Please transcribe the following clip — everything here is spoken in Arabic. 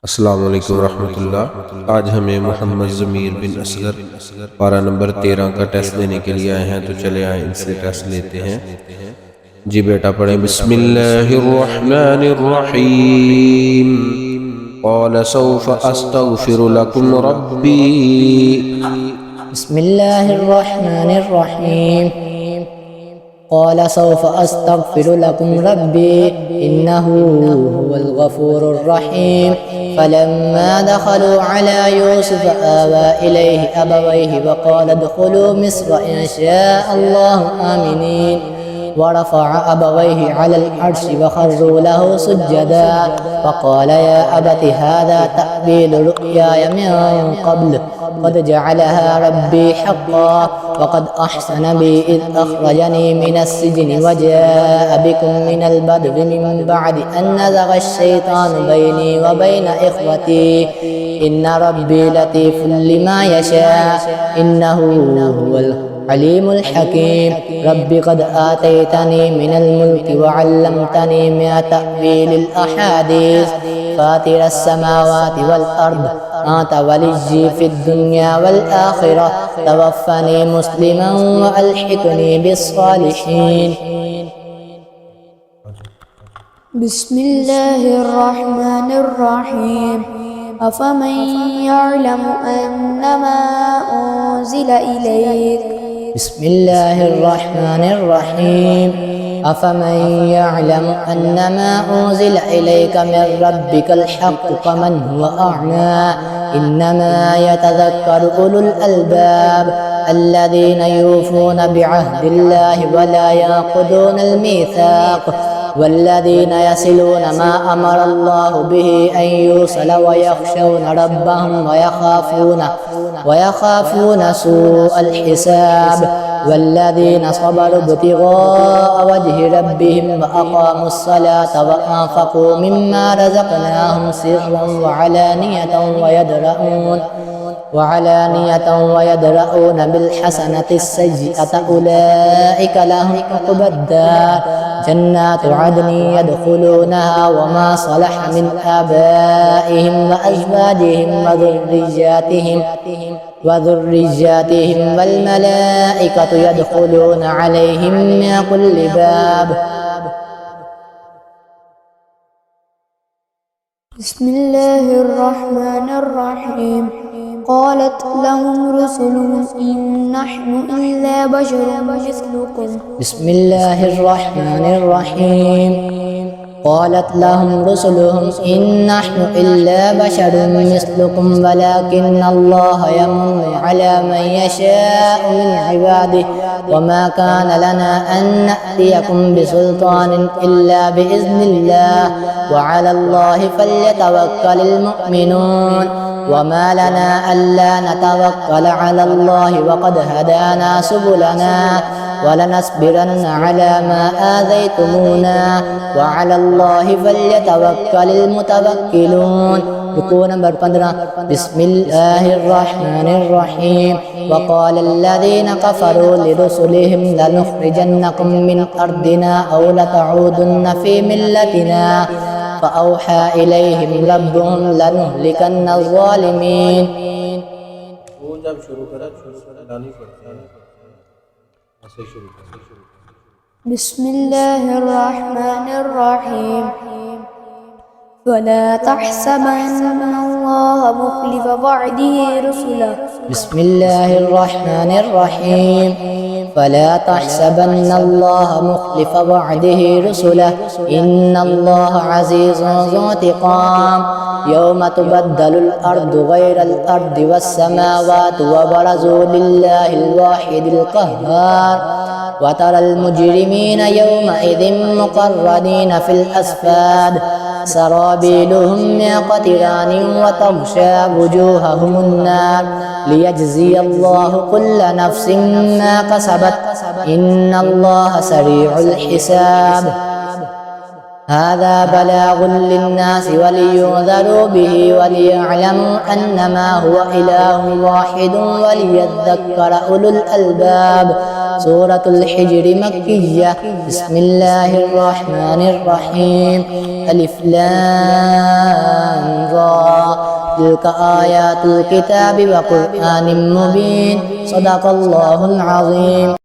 अस्सलाम वालेकुम रहमतुल्लाह। आज हमें मोहम्मद ज़मीर बिन असगर पारा नंबर 13 का टेस्ट देने के लिए आए हैं, तो चले आए इनसे टेस्ट लेते हैं। जी बेटा पढ़े। बिस्मिल्लाहिर्रहमानिर्रहीम। क़ाल सौफ़ अस्तग़फ़िरु लकुम रब्बी। बिस्मिल्लाहिर्रहमानिर्रहीम। क़ाल सौफ़ अस्तग़फ़िरु लकुम रब्बी इन्नहु हुवल गफ़ूरुर रहीम। फ़लम्मा दख़लू अला यूसुफ़ आवा इलैहि अबवैहि वक़ाल उद्ख़ुलू मिस्र इन शाअल्लाहु आमिनीन। ورفع أبويه على العرش وخروا له سجدا وقال يا أبت هذا تأويل رؤياي من قبل قد جعلها ربي حقا وقد أحسن بي إذ أخرجني من السجن وجاء بكم من البدو من بعد أن نزغ الشيطان بيني وبين إخوتي إن ربي لطيف لما يشاء إنه هو العليم الحكيم. رب قد آتيتني من الملك وعلمتني من تأويل الأحاديث فاطر السماوات والأرض أنت وليي في الدنيا والآخرة توفني مسلما وألحقني بالصالحين. بسم الله الرحمن الرحيم. أفمن يعلم أنما أنزل إليك بسم الله الرحمن الرحيم. أفمن يعلم أنما أنزل إليك من ربك الحق كمن هو أعمى إنما يتذكر أولو الألباب الذين يوفون بعهد الله ولا ينقضون الميثاق والذين يصلون ما أمر الله به أن يوصل ويخشون ربهم ويخافون سوء الحساب والذين صبروا ابتغاء وجه ربهم وأقاموا الصلاة وأنفقوا مما رزقناهم سرا وعلانية بالحسنة السيئة أولئك لهم عقبى الدار جنات عدن يدخلونها وما صلح من آبائهم وأزواجهم وذرياتهم والملائكة يدخلون عليهم من كل باب. بسم الله الرحمن الرحيم. قالت لهم رسلهم إن نحن إلا بشر مثلكم. بسم الله الرحمن الرحيم. قالت لهم رسلهم إن نحن إلا بشر مثلكم ولكن الله يمن على من يشاء من عباده وما كان لنا أن نأتيكم بسلطان إلا بإذن الله وعلى الله فليتوكل المؤمنون وما لنا ألا نتوكل على الله وقد هدانا سبلنا ولنصبرن على ما آذيتمونا وعلى الله فليتوكل المتوكلون. ركوع نمبر 15. بسم الله الرحمن الرحيم. وقال الذين كفروا لرسلهم لنخرجنكم من أرضنا أو لتعودن في ملتنا فأوحى إليهم ربهم لنهلكن الظالمين. بسم الله الرحمن الرحيم. فلا تحسبن الله مخلف وعده رسله. بسم الله الرحمن الرحيم. فلا تحسبن الله مخلف وعده رسله إن الله عزيز ذو انتقام. يوم تبدل الأرض غير الأرض والسماوات وبرزوا لله الواحد القهار وترى المجرمين يومئذ مقرنين في الأصفاد سرابيلهم من قطران وتغشى وجوههم النار ليجزي الله كل نفس ما كسبت إن الله سريع الحساب. هذا بلاغ للناس ولينذروا به وليعلموا أنما هو إله واحد وليذكر أولو الألباب. سورة الحجر مكية. بسم الله الرحمن الرحيم. ألف لام را تلك آيات الكتاب وقرآن مبين صدق الله العظيم.